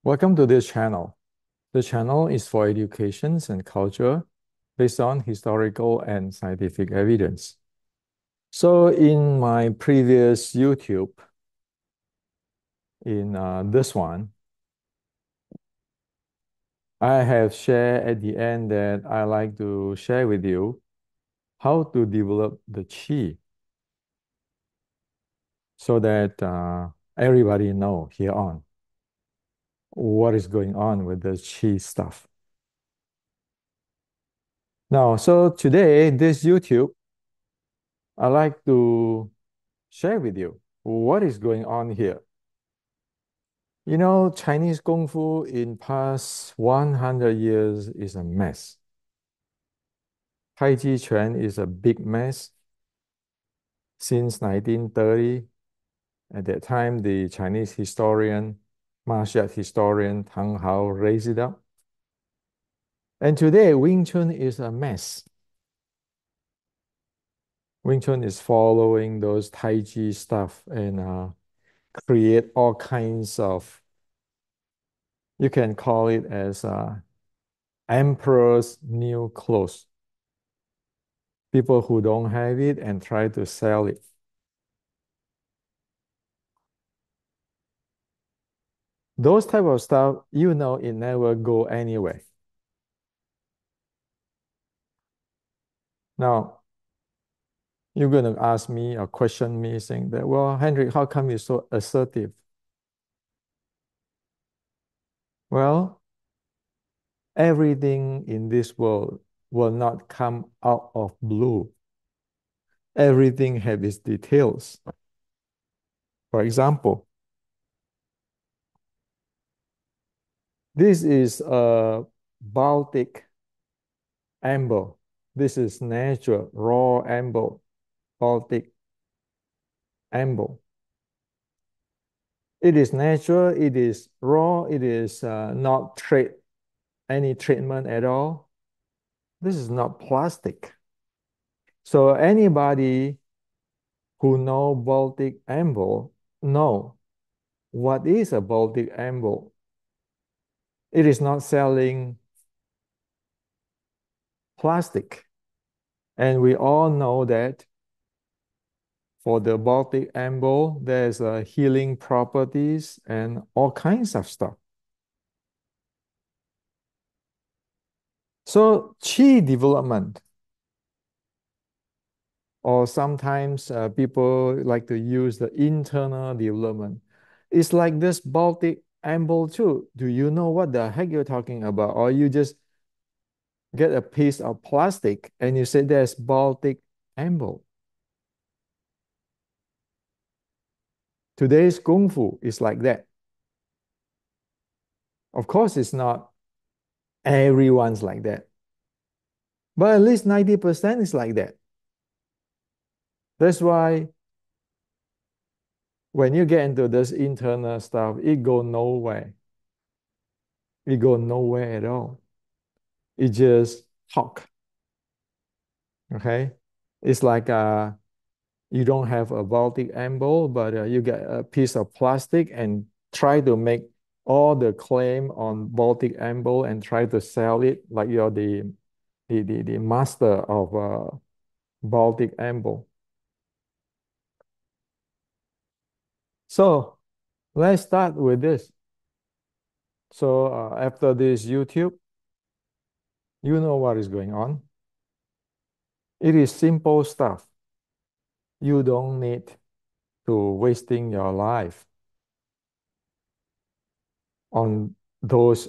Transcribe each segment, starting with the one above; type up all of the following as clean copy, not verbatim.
Welcome to this channel. The channel is for education and culture based on historical and scientific evidence. So in my previous YouTube, in this one, I have shared at the end that I like to share with you how to develop the chi so that everybody know here on what is going on with the chi stuff. Now, so today, this YouTube, I like to share with you what is going on here. You know, Chinese Kung Fu in past 100 years is a mess. Tai Chi Chuan is a big mess. Since 1930, at that time, the Chinese historian, martial art historian Tang Hao raised it up. And today, Wing Chun is a mess. Wing Chun is following those Tai Chi stuff and create all kinds of, you can call it as emperor's new clothes. People who don't have it and try to sell it. Those type of stuff, you know, it never go anywhere. Now, you're going to ask me or question me saying that, well, Hendrik, how come you're so assertive? Well, everything in this world will not come out of blue. Everything has its details. For example, this is a Baltic amber. This is natural, raw amber, Baltic amber. It is natural, it is raw, it is not any treatment at all. This is not plastic. So anybody who know Baltic amber know what is a Baltic amber. It is not selling plastic. And we all know that for the Baltic amber, there's healing properties and all kinds of stuff. So qi development, or sometimes people like to use the internal development. It's like this Baltic amber too. Do you know what the heck you're talking about? Or you just get a piece of plastic and you say there's Baltic amber. Today's Kung Fu is like that. Of course, it's not everyone's like that, but at least 90% is like that. That's why when you get into this internal stuff, it go nowhere. It go nowhere at all. It just talk. Okay. It's like you don't have a Baltic amber, but you get a piece of plastic and try to make all the claim on Baltic amber and try to sell it like you're the master of Baltic amber. So let's start with this. So after this YouTube, you know what is going on. It is simple stuff. You don't need to wasting your life on those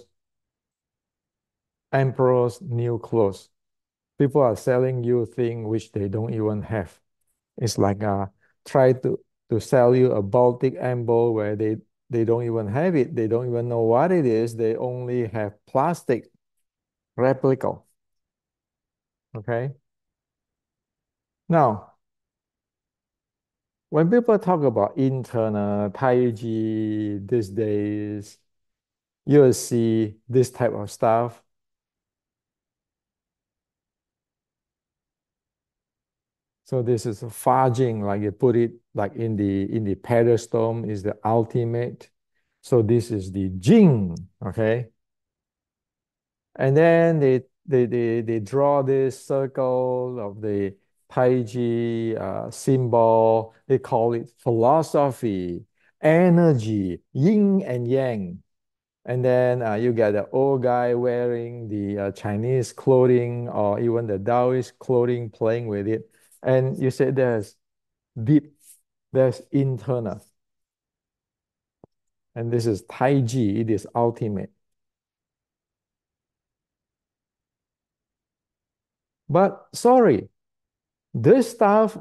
emperor's new clothes. People are selling you things which they don't even have. It's like try to sell you a Baltic amber where they don't even have it. They don't even know what it is. They only have plastic replica. Okay. Now, when people talk about internal Tai Chi these days, you'll see this type of stuff. So this is a fudging, like you put it like in the pedestal is the ultimate. So this is the Jing, okay? And then they draw this circle of the Taiji symbol. They call it philosophy, energy, yin and yang. And then you get the old guy wearing the Chinese clothing or even the Taoist clothing playing with it. And you say there's deep, there's internal. And this is Taiji, it is ultimate. But sorry, this stuff,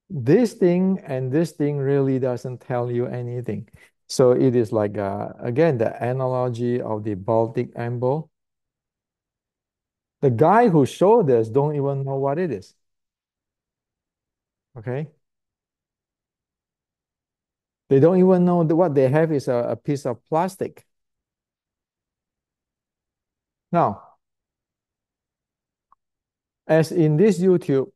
this thing and this thing really doesn't tell you anything. So it is like, again, the analogy of the Baltic Amble. The guy who showed us don't even know what it is. Okay? They don't even know that what they have is a piece of plastic. Now, as in this YouTube,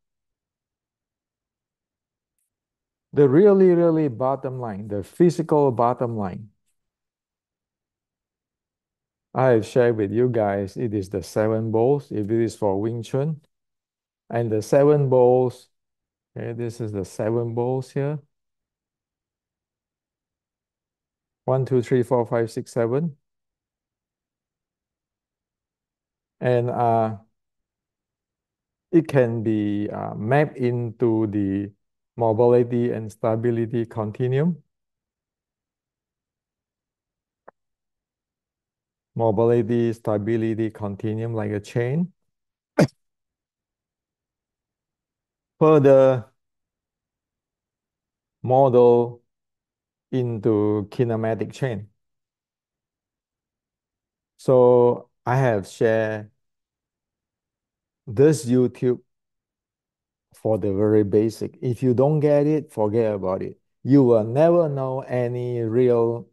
the really, really bottom line, the physical bottom line, I have shared with you guys, it is the seven bowls, if it is for Wing Chun. And the seven bowls, okay, this is the seven bowls here. 1, 2, 3, 4, 5, 6, 7. And it can be mapped into the mobility and stability continuum. Mobility, stability continuum like a chain. Further model into kinematic chain. So I have shared this YouTube for the very basic. If you don't get it, forget about it. You will never know any real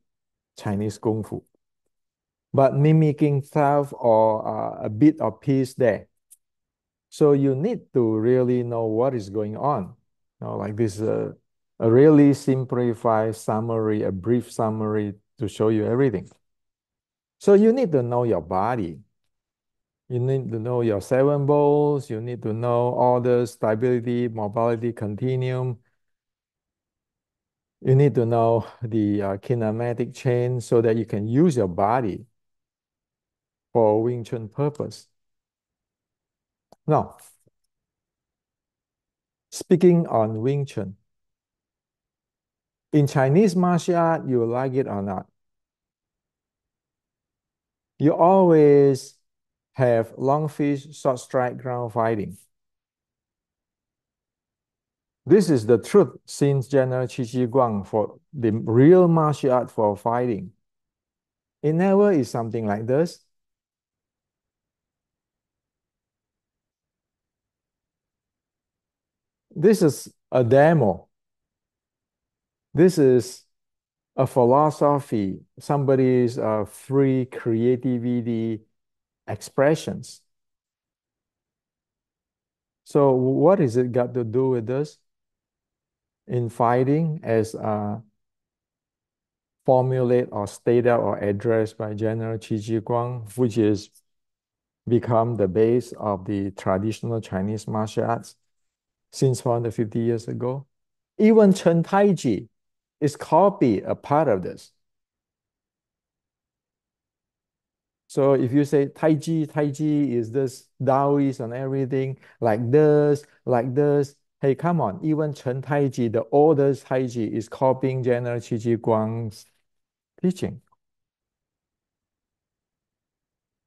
Chinese Kung Fu. But mimicking stuff or a bit of piece there. So you need to really know what is going on. Like this, a really simplified summary, a brief summary to show you everything. So you need to know your body. You need to know your seven bowls. You need to know all the stability, mobility continuum. You need to know the kinematic chain so that you can use your body for Wing Chun purpose. Now, speaking on Wing Chun, in Chinese martial art, you like it or not, you always have long fish, short strike, ground fighting. This is the truth since General Qi Shi Guang for the real martial art for fighting. It never is something like this. This is a demo. This is a philosophy, somebody's free creativity expressions. So what is it got to do with this? In fighting, as formulated or stated or addressed by General Qi Ji Guang, which is become the base of the traditional Chinese martial arts since 450 years ago. Even Chen Taiji is copy a part of this. So if you say Taiji is this Taoist and everything, like this, like this, hey, come on, even Chen Taiji, the oldest Taiji, is copying General Qi Ji Guang's teaching.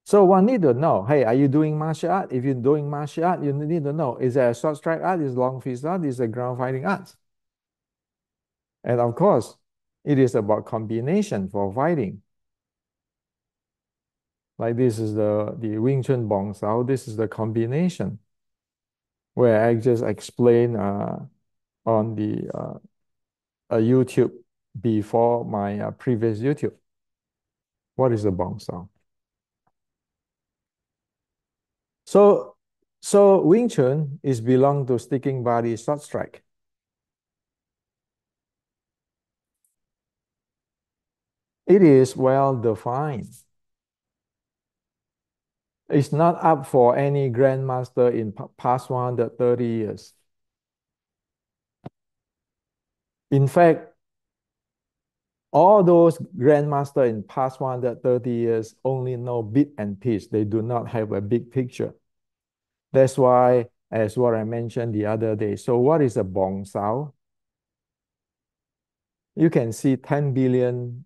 So one need to know, hey, are you doing martial art? If you're doing martial art, you need to know, is it a short strike art, is long fist art, is it ground fighting art? And of course, it is about combination for fighting. Like this is the Wing Chun Bong Sao, this is the combination where I just explain on the a YouTube before my previous YouTube. What is the Bong Sao? So, so Wing Chun is belong to sticking body short strike. It is well defined. It's not up for any grandmaster in past 130 years. In fact, all those grandmaster in past 130 years only know bit and piece. They do not have a big picture. That's why, as what I mentioned the other day. So what is a bong sao? You can see 10 billion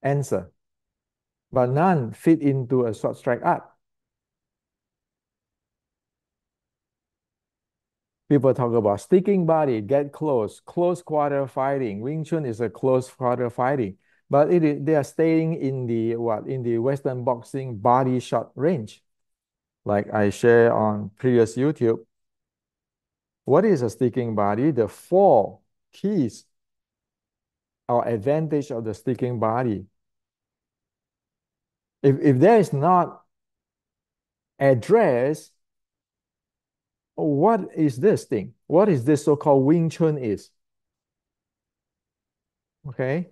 answer, but none fit into a short strike art. People talk about sticking body, get close, close quarter fighting. Wing Chun is a close quarter fighting, but they are staying in the what in the Western boxing body shot range. Like I share on previous YouTube. What is a sticking body? The four keys or advantage of the sticking body. If there is not addressed, what is this thing? What is this so-called Wing Chun is? Okay.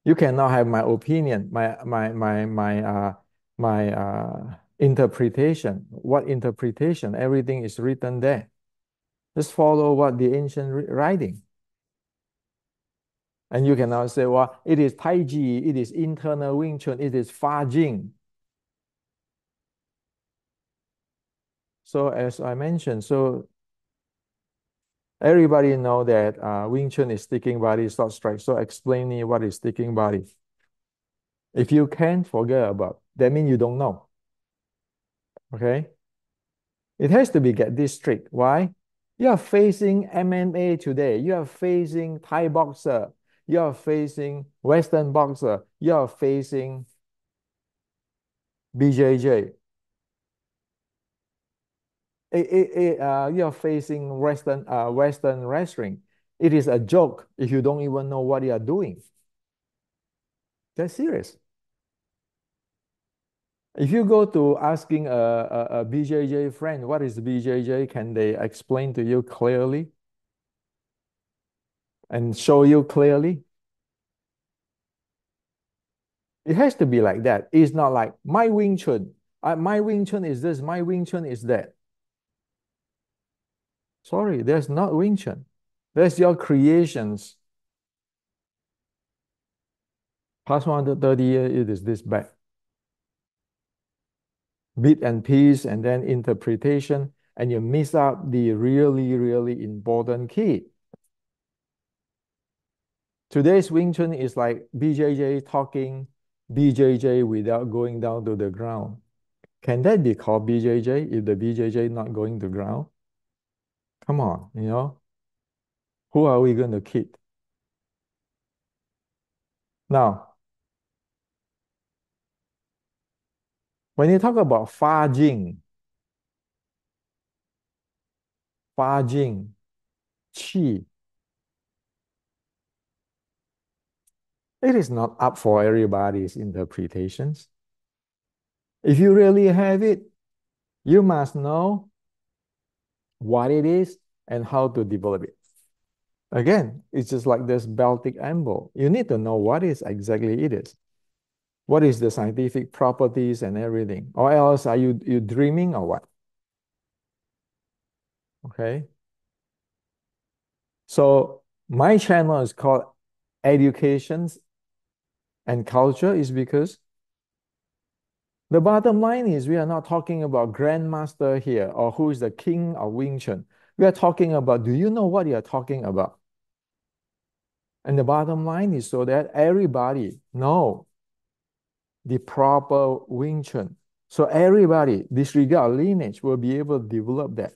You cannot have my opinion, my interpretation. What interpretation? Everything is written there. Just follow what the ancient writing. And you cannot say, well, it is Tai Chi, it is internal Wing Chun, it is Fa Jing. So as I mentioned, so everybody know that Wing Chun is sticking body, short strike. So explain me what is sticking body. If you can't forget about, that means you don't know. Okay? It has to be get this straight. Why? You are facing MMA today. You are facing Thai boxer. You are facing Western boxer. You are facing BJJ. You are facing Western wrestling. It is a joke if you don't even know what you are doing. That's serious. If you go to asking a BJJ friend, what is BJJ? Can they explain to you clearly and show you clearly? It has to be like that. It's not like my Wing Chun. My Wing Chun is this, my Wing Chun is that. Sorry, there's not Wing Chun. That's your creations. Past 130 years, it is this bad. Bit and piece, and then interpretation, and you miss out the really, really important key. Today's Wing Chun is like BJJ talking BJJ without going down to the ground. Can that be called BJJ if the BJJ not going to ground? Come on, who are we going to kid? Now, when you talk about Fa Jing, Qi, it is not up for everybody's interpretations. If you really have it, you must know what it is and how to develop it. Again, it's just like this Baltic amble. You need to know what is exactly it is. What is the scientific properties and everything? Or else are you dreaming or what? Okay. So my channel is called Educations and Culture is because the bottom line is we are not talking about Grandmaster here or who is the king of Wing Chun. We are talking about, do you know what you are talking about? And the bottom line is so that everybody know the proper Wing Chun. So everybody, disregard lineage, will be able to develop that.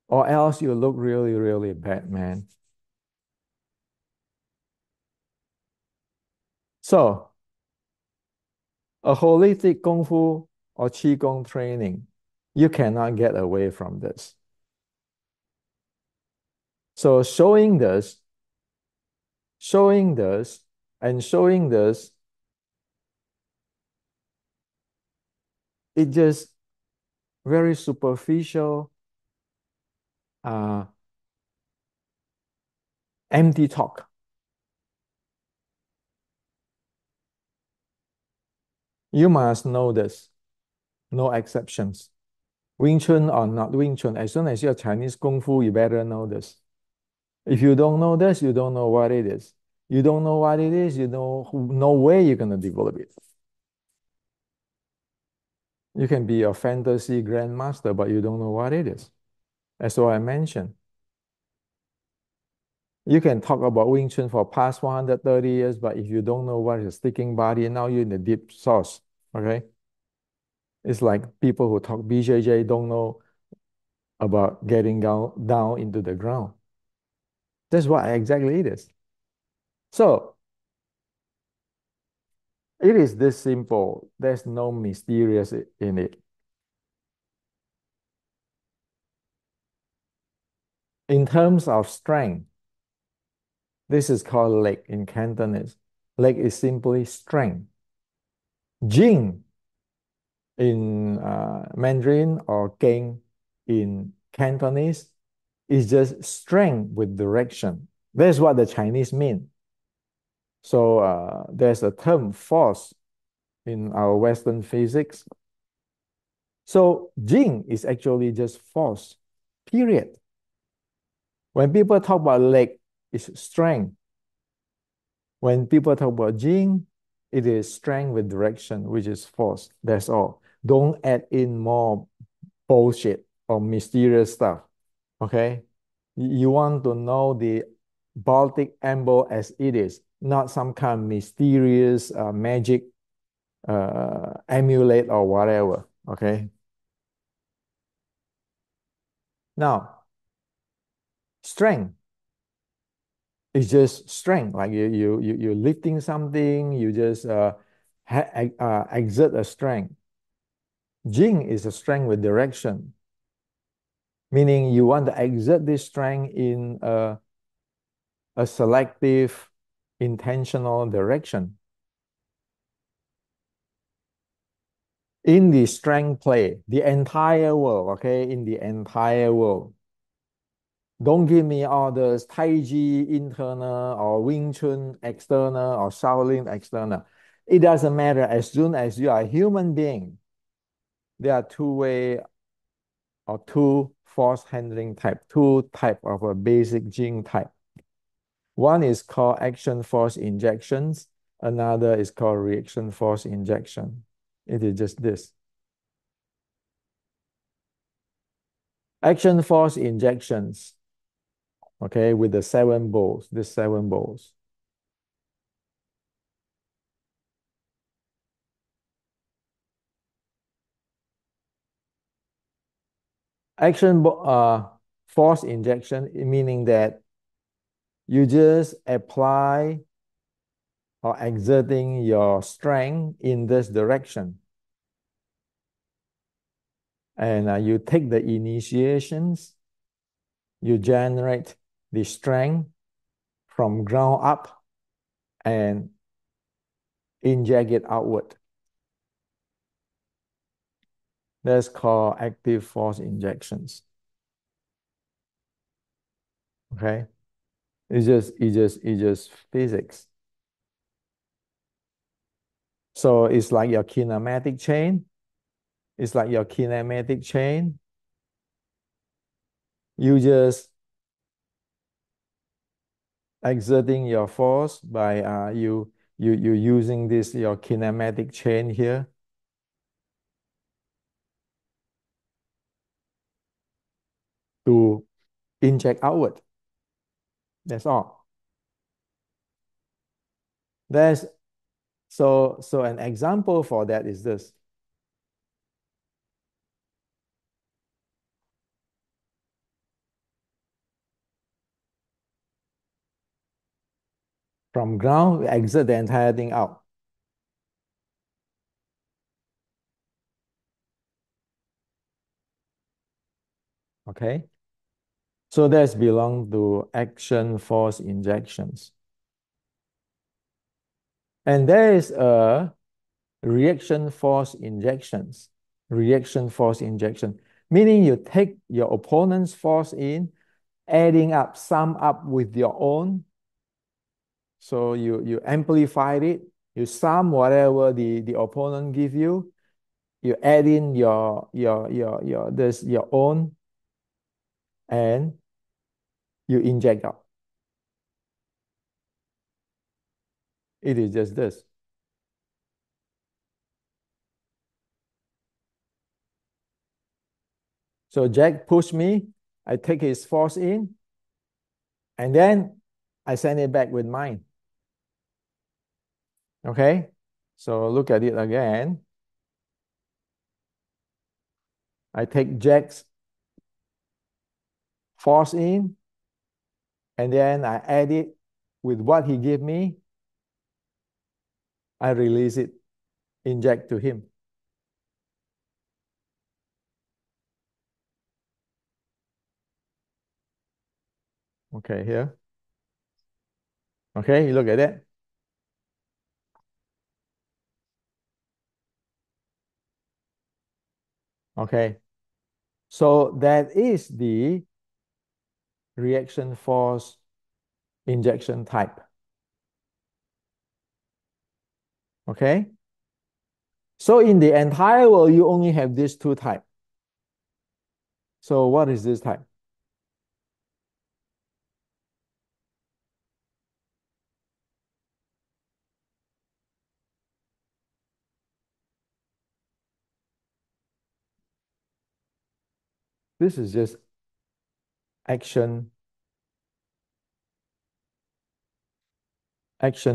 Or else you look really, really bad, man. So a holistic Kung Fu or Qigong training, you cannot get away from this. So showing this, and showing this, it just very superficial, uh, empty talk. You must know this, no exceptions. Wing Chun or not Wing Chun, as soon as you're Chinese Kung Fu, you better know this. If you don't know this, you don't know what it is. You don't know what it is, you know no way you're going to develop it. You can be a fantasy grandmaster, but you don't know what it is. That's what I mentioned. You can talk about Wing Chun for past 130 years, but if you don't know what is a sticking body, now you're in the deep sauce. Okay? It's like people who talk BJJ don't know about getting down into the ground. That's what exactly it is. So it is this simple. There's no mysterious in it. In terms of strength, this is called leg in Cantonese. Leg is simply strength. Jing in Mandarin or Geng in Cantonese is just strength with direction. That's what the Chinese mean. So there's a term force in our Western physics. So Jing is actually just force, period. When people talk about leg, it's strength. When people talk about Jing, it is strength with direction, which is force. That's all. Don't add in more bullshit or mysterious stuff. Okay? You want to know the Baltic amble as it is, not some kind of mysterious magic amulet or whatever. Okay? Now, strength is just strength. Like you're lifting something, you just exert a strength. Jing is a strength with direction, meaning you want to exert this strength in a selective, intentional direction. In the strength play, the entire world, okay, in the entire world. Don't give me all the Tai Chi internal or Wing Chun external or Shaolin external. It doesn't matter. As soon as you are a human being, there are two way or two force handling type, two type of a basic Jing type. One is called action force injections. Another is called reaction force injection. It is just this. Action force injections, okay, with the seven balls, these seven balls. Action force injection, meaning that you just apply or exerting your strength in this direction. And you take the initiations, you generate the strength from ground up and inject it outward. That's called active force injections. Okay? It's just physics. So it's like your kinematic chain. It's like your kinematic chain. You just exerting your force by you using this your kinematic chain here to inject outward. That's all. There's so an example for that is this. From ground, we exert the entire thing out. Okay. So that's belong to action force injections. And there is a reaction force injections. Reaction force injection, meaning you take your opponent's force in, adding up, sum up with your own. So you amplified it You sum whatever the opponent give you add in your own, and you inject out. It is just this. So Jack push me, I take his force in, and then I send it back with mine. Okay? So look at it again. I take Jack's force in, and then I add it with what he gave me. I release it, inject to him. Okay, here. Okay, you look at that. Okay. So that is the reaction force injection type. Okay. So in the entire world, you only have these two types. So what is this type? This is just action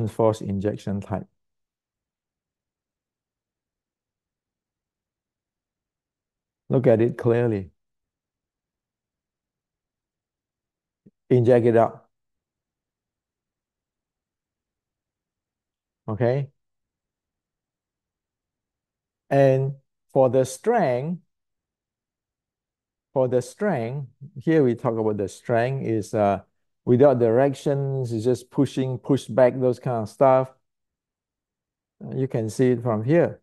force injection type. Look at it clearly. Inject it out. Okay. And for the strength, here we talk about the strength is without directions, it's just pushing, push back, those kind of stuff. You can see it from here.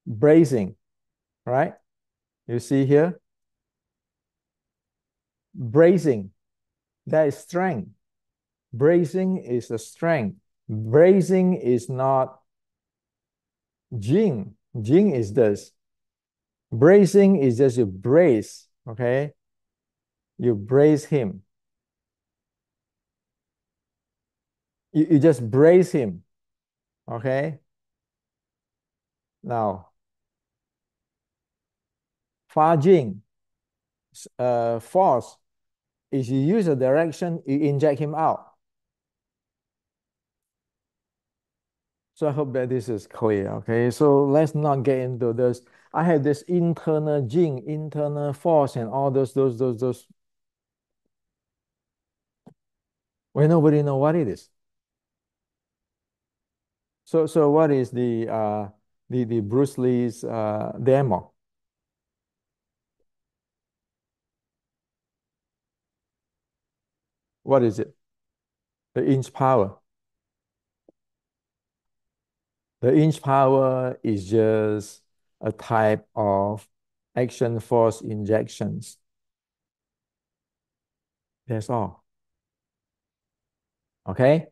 Bracing, right? You see here? Bracing, that is strength. Bracing is a strength. Bracing is not Jing. Jing is this. Bracing is just you brace, okay? You brace him. You just brace him, okay? Now, Fa Jing, force, is you use a direction, you inject him out. So I hope that this is clear, okay? So let's not get into this. I have this internal Jing, internal force, and all those. Well, nobody know what it is. So what is the Bruce Lee's demo? What is it? The inch power. The inch power is just a type of action force injections. That's all. Okay?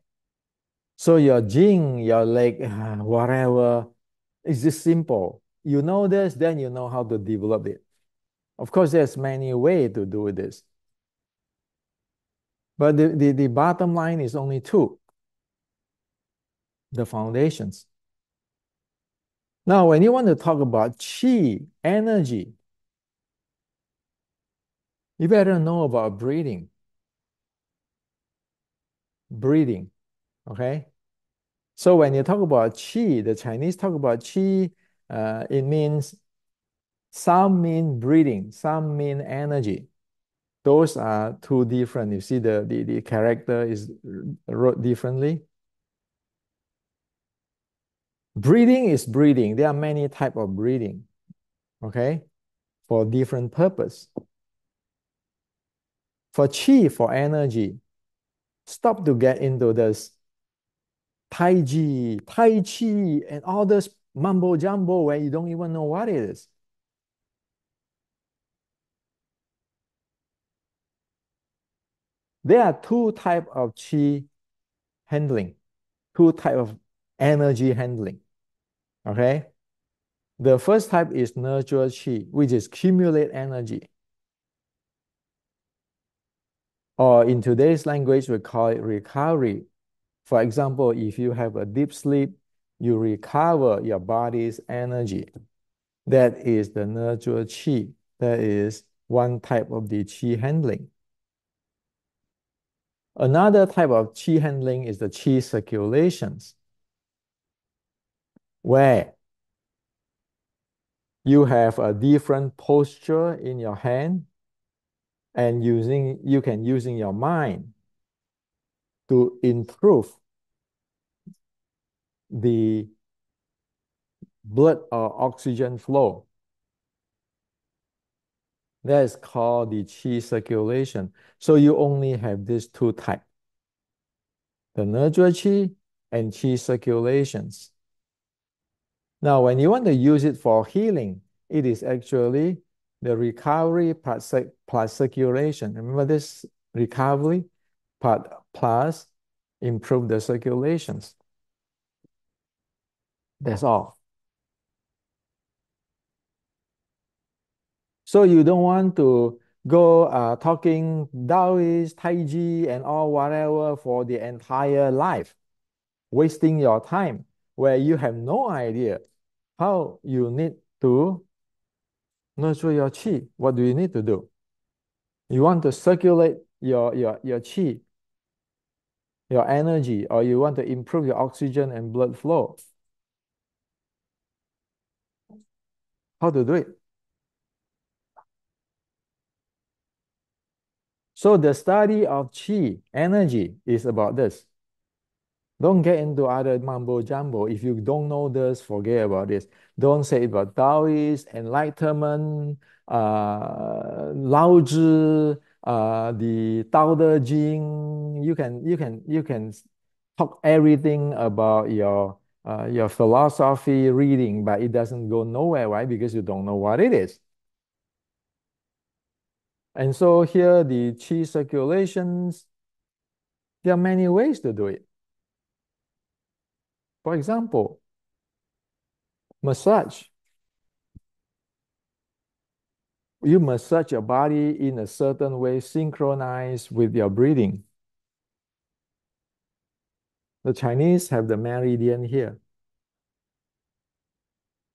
So your jing, your leg, whatever, it's just simple. You know this, then you know how to develop it. Of course, there's many ways to do this. But the bottom line is only two, the foundations. Now, when you want to talk about qi, energy, you better know about breathing. Breathing, okay? So when you talk about qi, the Chinese talk about qi, it means some mean breathing, some mean energy. Those are two different. You see the character is wrote differently. Breathing is breathing. There are many type of breathing, okay, for different purpose. For qi, for energy, stop to get into this Tai Chi, and all this mumbo jumbo where you don't even know what it is. There are two type of chi handling, two type of energy handling. Okay. The first type is nurture chi, which is accumulate energy. Or in today's language, we call it recovery. For example, if you have a deep sleep, you recover your body's energy. That is the nurture chi. That is one type of the chi handling. Another type of chi handling is the chi circulations, where you have a different posture in your hand and you can using your mind to improve the blood or oxygen flow. That is called the chi circulation. So you only have these two types, the nurture chi and chi circulations. Now, when you want to use it for healing, it is actually the recovery plus circulation. Remember this recovery part plus improve the circulations. That's all. So you don't want to go talking Taoist, Tai Chi, and all whatever for the entire life, wasting your time where you have no idea how you need to nurture your chi. What do you need to do? You want to circulate your chi, your energy, or you want to improve your oxygen and blood flow. How to do it? So the study of chi, energy, is about this. Don't get into other mumbo jumbo. If you don't know this, forget about this. Don't say about Taoist, enlightenment, Lao Tzu, the Tao Te Ching. You can talk everything about your philosophy reading, but it doesn't go nowhere, right? Because you don't know what it is. And so here, the chi circulations, there are many ways to do it. For example, massage. You massage your body in a certain way, synchronized with your breathing. The Chinese have the meridian here.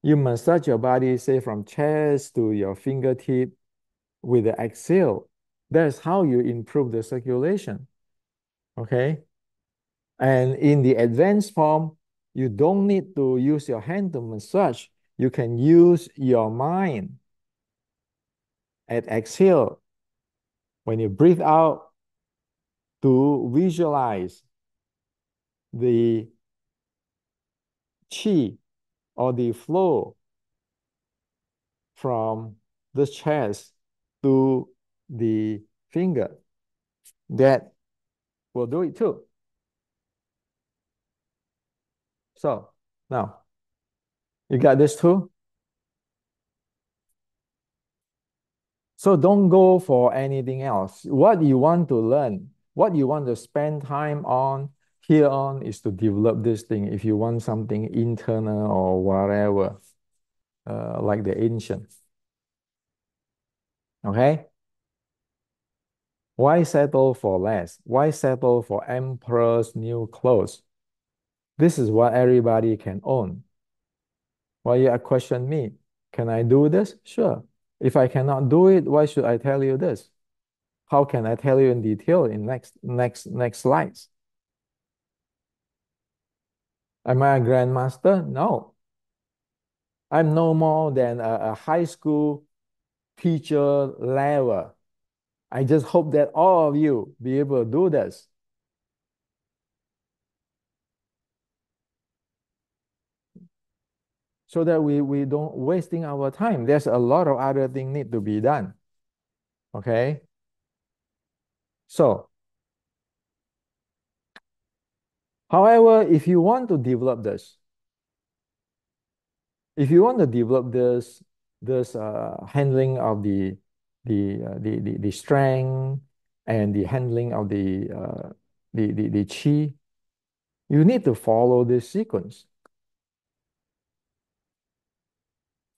You massage your body, say from chest to your fingertip with the exhale. That's how you improve the circulation. Okay. And in the advanced form, you don't need to use your hand to massage. You can use your mind at exhale. When you breathe out, to visualize the chi or the flow from the chest to the finger. That will do it too. So now you got this too. So don't go for anything else. What you want to learn, what you want to spend time on here on is to develop this thing. If you want something internal or whatever, like the ancient. Okay? Why settle for less? Why settle for emperor's new clothes? This is what everybody can own. Why you question me? Can I do this? Sure. If I cannot do it, why should I tell you this? How can I tell you in detail in next slides? Am I a grandmaster? No. I'm no more than a high school teacher level. I just hope that all of you be able to do this. So that we don't wasting our time. There's a lot of other things need to be done. Okay. So, however, if you want to develop this, if you want to develop this handling of the strength, and the handling of the chi, you need to follow this sequence.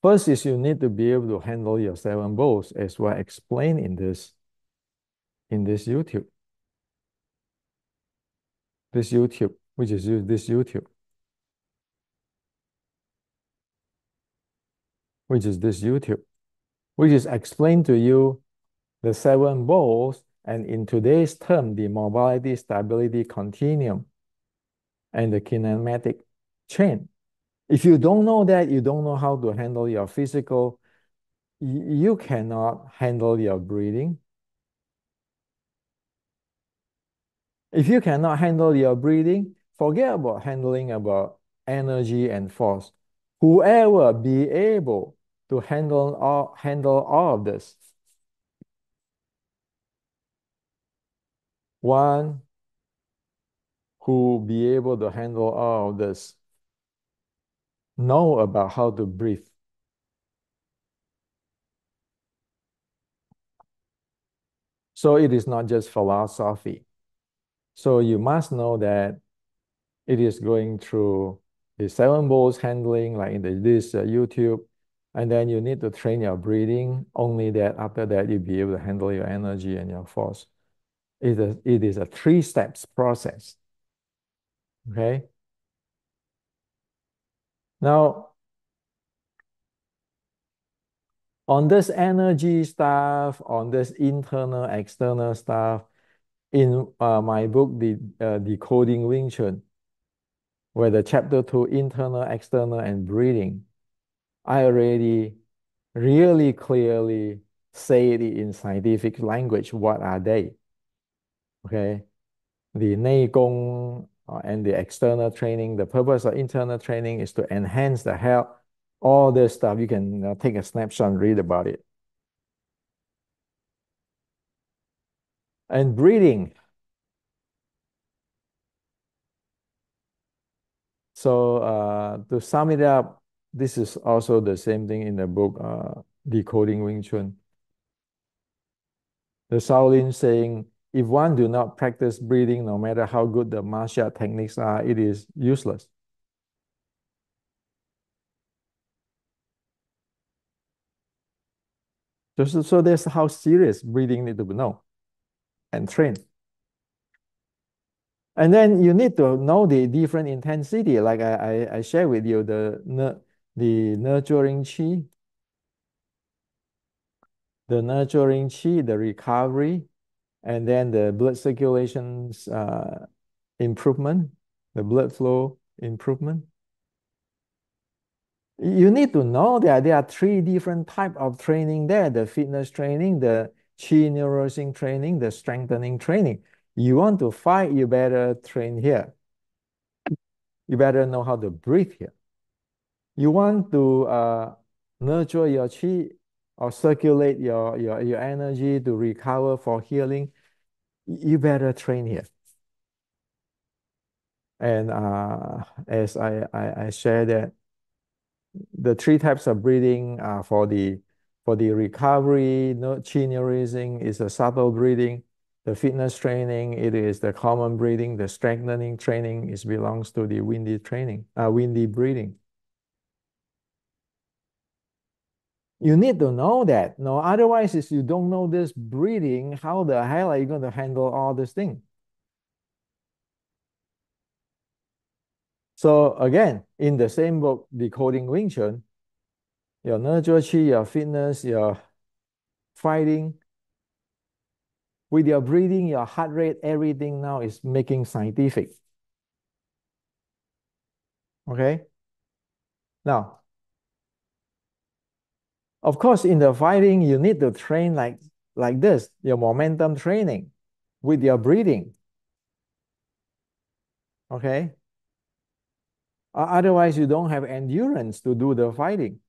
First is you need to be able to handle your seven bowls as well explained in this YouTube. This YouTube, which is this YouTube, which is this YouTube, which is explained to you the seven bowls and in today's term, the mobility stability continuum and the kinematic chain. If you don't know that, you don't know how to handle your physical, you cannot handle your breathing. If you cannot handle your breathing, forget about handling about energy and force. Whoever be able to handle all of this, one who be able to handle all of this, know about how to breathe. So it is not just philosophy. So you must know that it is going through the seven bowls handling, like in this YouTube, and then you need to train your breathing. Only that after that you'll be able to handle your energy and your force. It is a three steps process. Okay. Now on this energy stuff, on this internal, external stuff, in my book, the Decoding Wing Chun, where the chapter 2, internal, external, and breathing, I already really clearly say it in scientific language. What are they? Okay. The Nei Gong and the external training, the purpose of internal training is to enhance the health. All this stuff, you can take a snapshot and read about it. And breathing. So to sum it up, this is also the same thing in the book, Decoding Wing Chun. The Shaolin saying, if one do not practice breathing, no matter how good the martial techniques are, it is useless. So that's how serious breathing need to be known and trained. And then you need to know the different intensity, like I share with you the nurturing chi, the recovery, and then the blood circulation's improvement, the blood flow improvement. You need to know that there are three different type of training there: the fitness training, the chi neurosing training, the strengthening training. You want to fight, you better train here. You better know how to breathe here. You want to nurture your chi or circulate your energy to recover for healing, you better train here. And as I share that the three types of breathing for the recovery, no, chi neurosing is a subtle breathing. The fitness training, it is the common breathing. The strengthening training is belongs to the windy breathing. You need to know that. No, otherwise, if you don't know this breathing, how the hell are you going to handle all this thing? So again, in the same book, Decoding Wing Chun, your nurture chi, your fitness, your fighting, with your breathing, your heart rate, everything now is making scientific. Okay? Now, of course, in the fighting, you need to train like this, your momentum training with your breathing. Okay? Otherwise, you don't have endurance to do the fighting.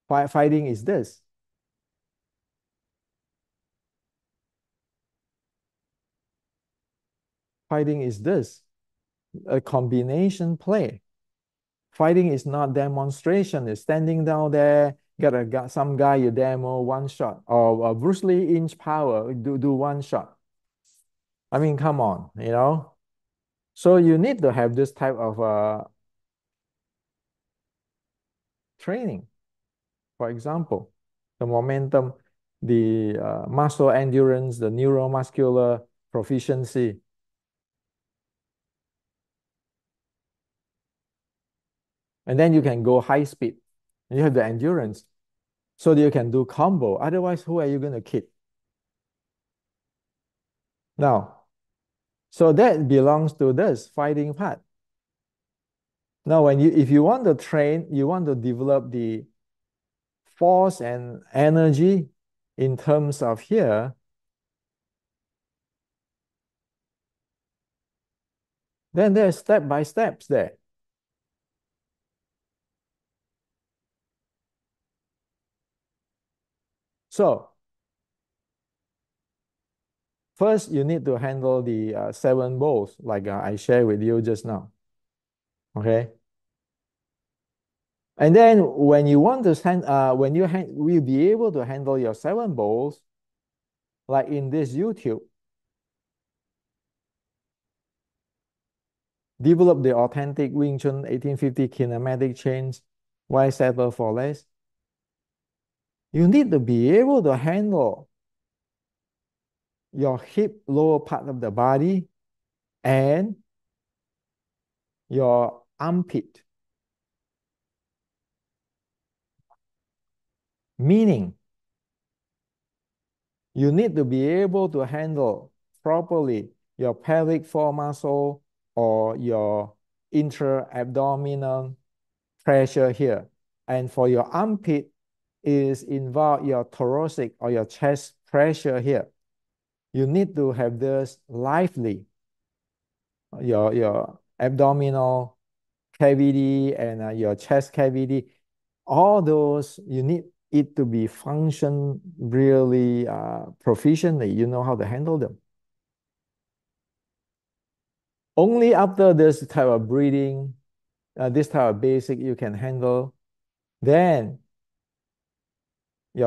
Fighting is this. Fighting is this. A combination play. Fighting is not demonstration. It's standing down there Got some guy you demo one shot, or Bruce Lee inch power, do one shot. I mean, come on, you know. So you need to have this type of training. For example, the momentum, the muscle endurance, the neuromuscular proficiency. And then you can go high speed. You have the endurance. So that you can do combo. Otherwise, who are you going to kick? Now, so that belongs to this fighting part. Now, if you want to train, you want to develop the force and energy in terms of here, then there's step by steps there. So first, you need to handle the seven bowls, like I shared with you just now. Okay. And then when you want to will be able to handle your seven bowls, like in this YouTube, develop the authentic Wing Chun 1850 kinematic change, why settle for less? You need to be able to handle your hip lower part of the body and your armpit. Meaning, you need to be able to handle properly your pelvic floor muscle or your intra-abdominal pressure here. And for your armpit is involve your thoracic or your chest pressure here. You need to have this lively, your abdominal cavity and your chest cavity. All those, you need it to be function really proficiently. You know how to handle them. Only after this type of breathing, this type of basic you can handle, then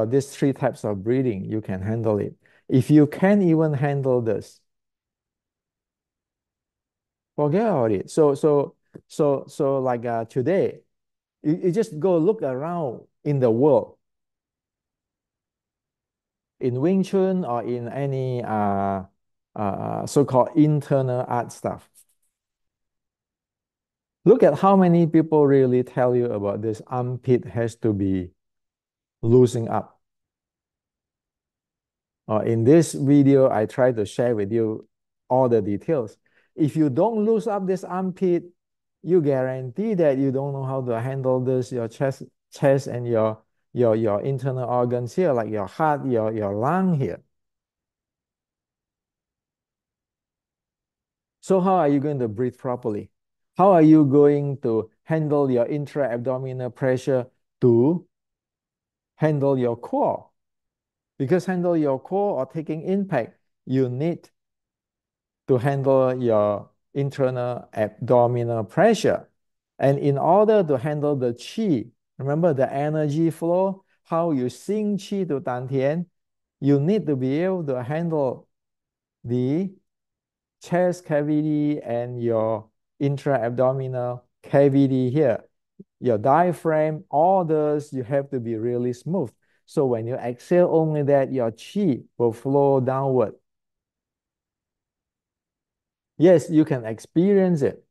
these three types of breathing, you can handle it. If you can't even handle this, forget about it. So like today, you just go look around in the world, in Wing Chun or in any so-called internal art stuff. Look at how many people really tell you about this armpit has to be loosening up. In this video, I try to share with you all the details. If you don't lose up this armpit, you guarantee that you don't know how to handle this, your chest and your internal organs here, like your heart, your lung here. So how are you going to breathe properly? How are you going to handle your intra-abdominal pressure to handle your core? Because handle your core or taking impact, you need to handle your internal abdominal pressure. And in order to handle the qi, remember the energy flow, how you sing qi to dantian, you need to be able to handle the chest cavity and your intra-abdominal cavity here. Your diaphragm, all those, you have to be really smooth. So when you exhale only that, your qi will flow downward. Yes, you can experience it.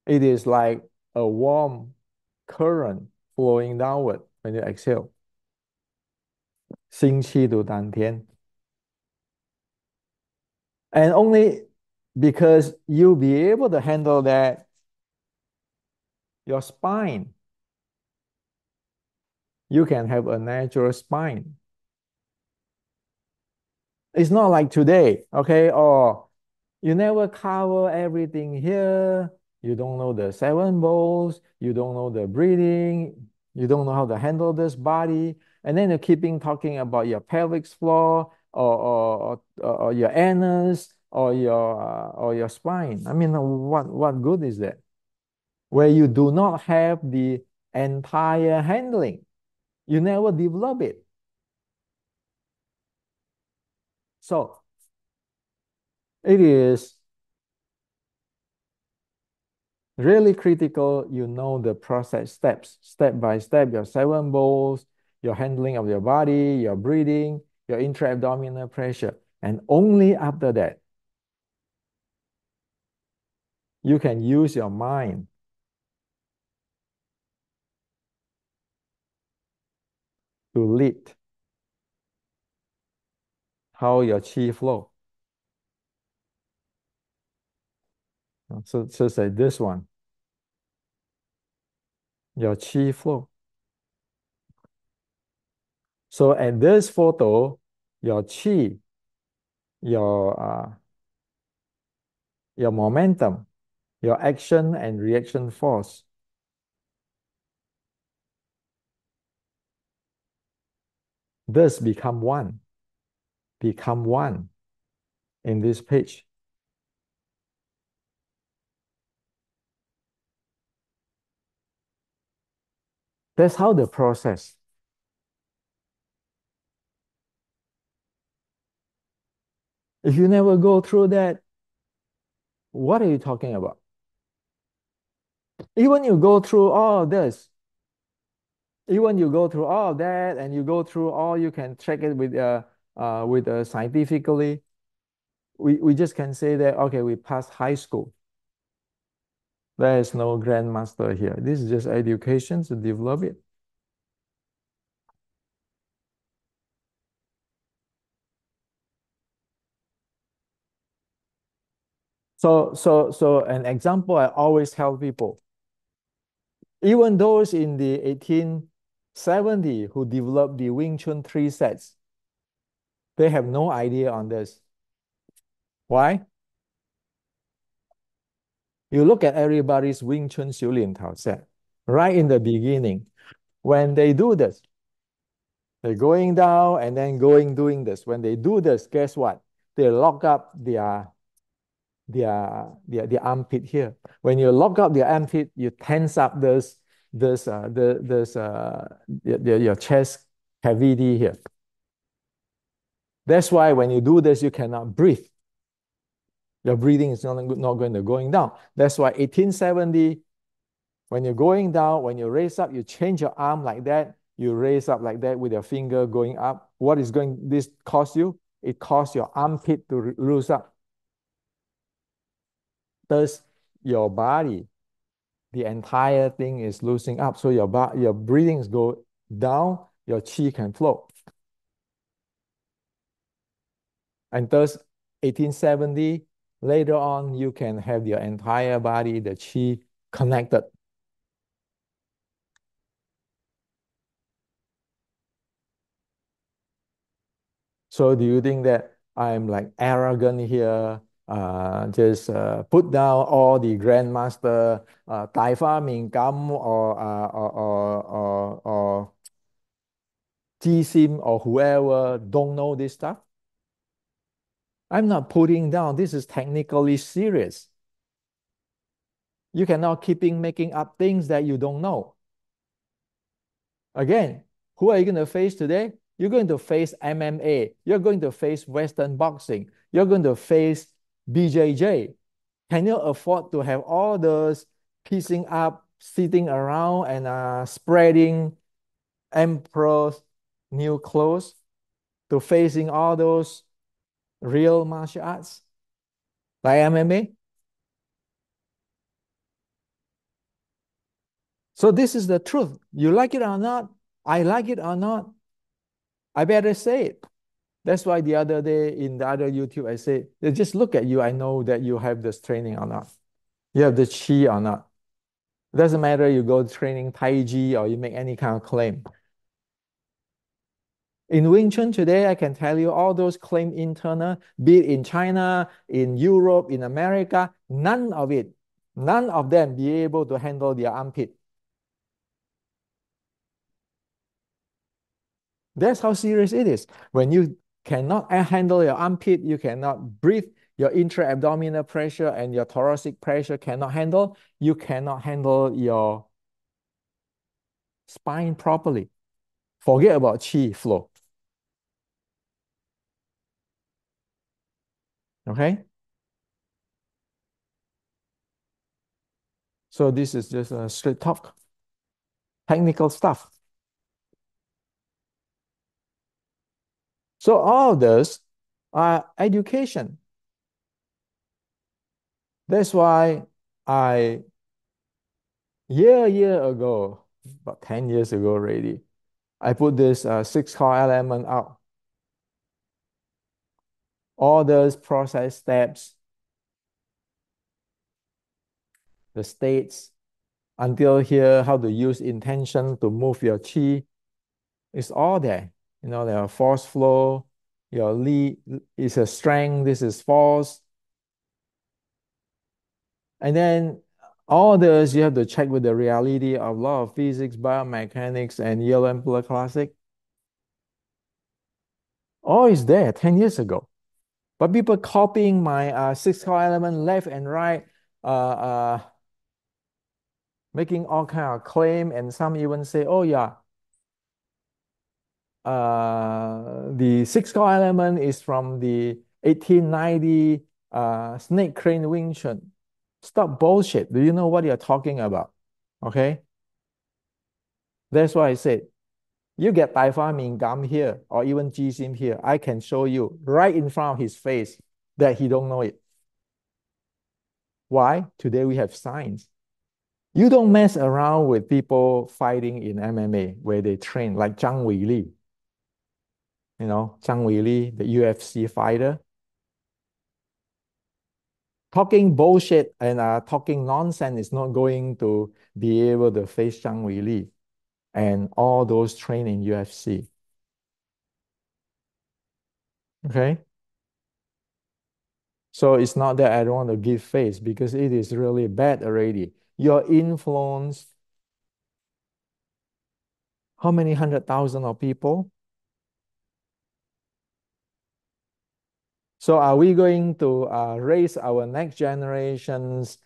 It is like a warm current flowing downward when you exhale. 心气to 丹田. And only because you'll be able to handle that, your spine, you can have a natural spine. It's not like today, okay? Or you never cover everything here. You don't know the seven bowls. You don't know the breathing. You don't know how to handle this body. And then you're keeping talking about your pelvic floor or your anus or your spine. I mean, what good is that? Where you do not have the entire handling. You never develop it. So it is really critical you know the process steps, step by step, your seven bowls, your handling of your body, your breathing, your intra-abdominal pressure. And only after that, you can use your mind to lead how your chi flow. So say this one, your chi flow. So at this photo, your chi, your momentum, your action and reaction force, this become one in this page. That's how the process. If you never go through that, what are you talking about? Even you go through all this, even you go through all that, and you go through all, you can check it with scientifically. We just can say that okay, we passed high school. There is no grandmaster here. This is just education to develop it. So an example I always tell people, even those in the 1870 who developed the Wing Chun three sets, they have no idea on this. Why? You look at everybody's Wing Chun Xiu Lin Tao set. Right in the beginning, when they do this, they're going down and then doing this. When they do this, guess what? They lock up their armpit here. When you lock up the armpit, you tense up your chest cavity here. That's why when you do this, you cannot breathe. Your breathing is not going to going down. That's why 1870, when you're going down, when you raise up, you change your arm like that. You raise up like that with your finger going up. What is going this cost you? It costs your armpit to loose up. Thus, your body, the entire thing is loosening up. So your breathings go down, your chi can flow. And thus, 1870, later on, you can have your entire body, the chi connected. So do you think that I'm like arrogant here? Just put down all the grandmaster, Tai Fa Ming Gam or Ji Sim or whoever don't know this stuff? I'm not putting down. This is technically serious. You cannot keeping making up things that you don't know. Again, who are you going to face today? You're going to face MMA. You're going to face Western boxing. You're going to face BJJ. Can you afford to have all those piecing up, sitting around and spreading emperor's new clothes to facing all those real martial arts like MMA? So this is the truth. You like it or not, I like it or not, I better say it. That's why the other day in the other YouTube, I say, "They just look at you. I know that you have this training or not. You have the chi or not. It doesn't matter you go training Tai Chi or you make any kind of claim. In Wing Chun today, I can tell you all those claim internal, be it in China, in Europe, in America, none of them be able to handle their armpit. That's how serious it is. When you cannot handle your armpit, you cannot breathe, your intra-abdominal pressure and your thoracic pressure cannot handle, you cannot handle your spine properly. Forget about chi flow. Okay. So this is just a straight talk, technical stuff. So all this are education. That's why I, year ago, about 10 years ago already, I put this six core element out. All those process steps, the states, until here, how to use intention to move your chi, it's all there. You know, there are force flow, your li is a strength, this is force. And then all this you have to check with the reality of law of physics, biomechanics, and Yellow Emperor Classic. All is there 10 years ago. But people copying my six core element left and right, making all kind of claim, and some even say, oh yeah, the six core element is from the 1890 snake crane Wing Chun. Stop bullshit. Do you know what you're talking about? Okay. That's why I said, you get Tai Fa Min Gam here or even Ji Sim here, I can show you right in front of his face that he don't know it. Why? Today we have science. You don't mess around with people fighting in MMA where they train like Zhang Weili. You know, Zhang Weili, the UFC fighter, talking bullshit and talking nonsense is not going to be able to face Zhang Weili and all those train in UFC. Okay. So it's not that I don't want to give face because it is really bad already. Your influence, how many 100,000 of people? So are we going to raise our next generations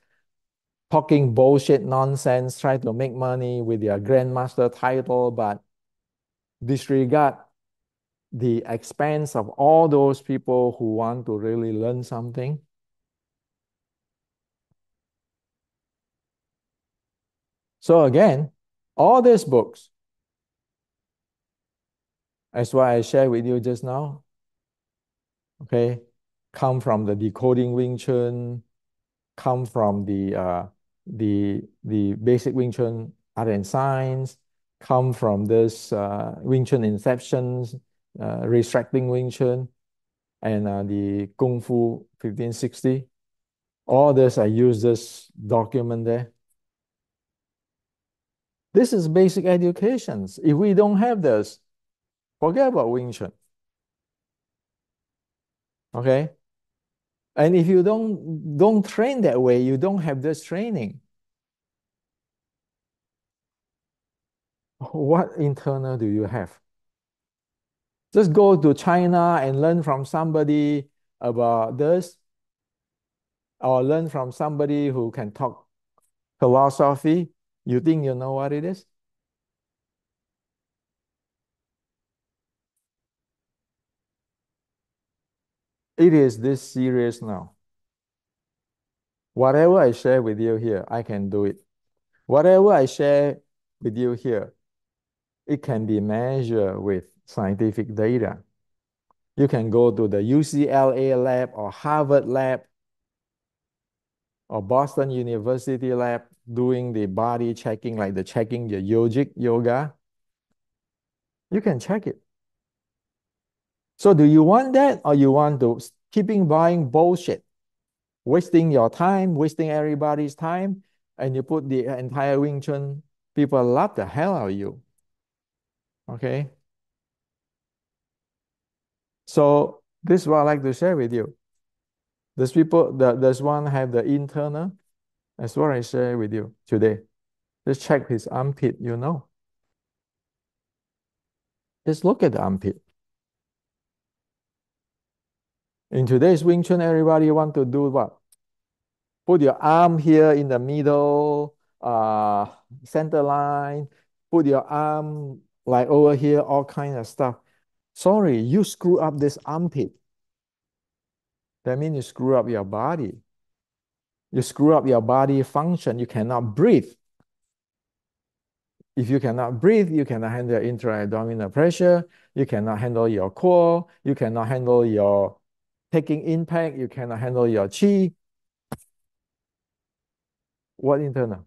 talking bullshit nonsense, try to make money with their Grandmaster title, but disregard the expense of all those people who want to really learn something? So again, all these books, as what I shared with you just now, okay, come from the Decoding Wing Chun, come from the basic Wing Chun art and science, come from this Wing Chun inceptions, restricting Wing Chun, and the Kung Fu 1560. All this, I use this document there. This is basic educations. If we don't have this, forget about Wing Chun. Okay? And if you don't train that way, you don't have this training. What internal do you have? Just go to China and learn from somebody about this, or learn from somebody who can talk philosophy. You think you know what it is? It is this serious now. Whatever I share with you here, I can do it. Whatever I share with you here, it can be measured with scientific data. You can go to the UCLA lab or Harvard lab or Boston University lab doing the body checking, like the checking the yogic yoga. You can check it. So do you want that, or you want to keeping buying bullshit, wasting your time, wasting everybody's time, and you put the entire Wing Chun, people love the hell out of you. Okay. So this is what I like to share with you. Does one have the internal? That's what I share with you today. Just check his armpit, you know. Just look at the armpit. In today's Wing Chun, everybody want to do what? Put your arm here in the middle, center line, put your arm like over here, all kind of stuff. Sorry, you screw up this armpit. That means you screw up your body. You screw up your body function. You cannot breathe. If you cannot breathe, you cannot handle intra-abdominal pressure. You cannot handle your core. You cannot handle your taking impact. You cannot handle your chi. What internal?